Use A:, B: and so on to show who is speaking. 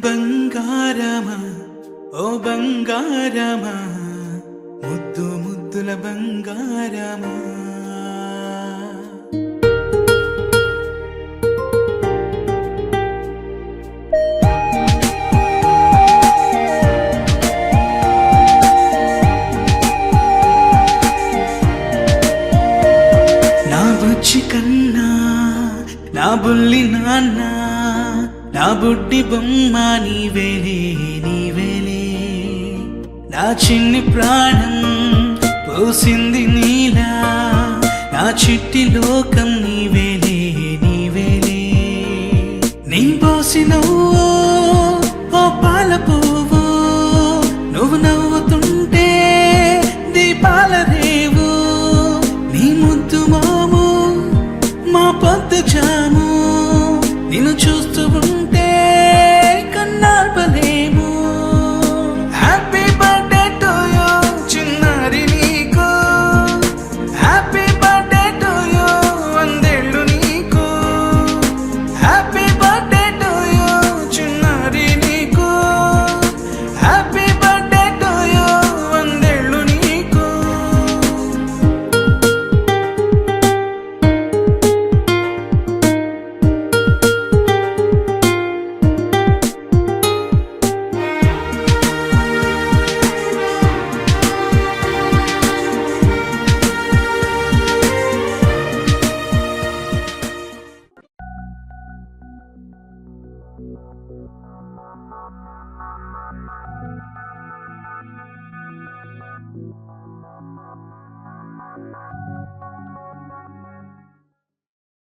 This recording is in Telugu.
A: బంగారమా ఓ బంగారమా ముద్దు ముద్దుల బంగారమా నా బుజ్జి కన్నా నా బుల్లి నాన్న నా బుడ్డి బొమ్మ నీవేలే నీవేలే నా చిన్ని ప్రాణం పోసింది నీలా నా చిట్టి లోకం నీవేలే నీవేలే నీ పోసిన ఓ పాలపో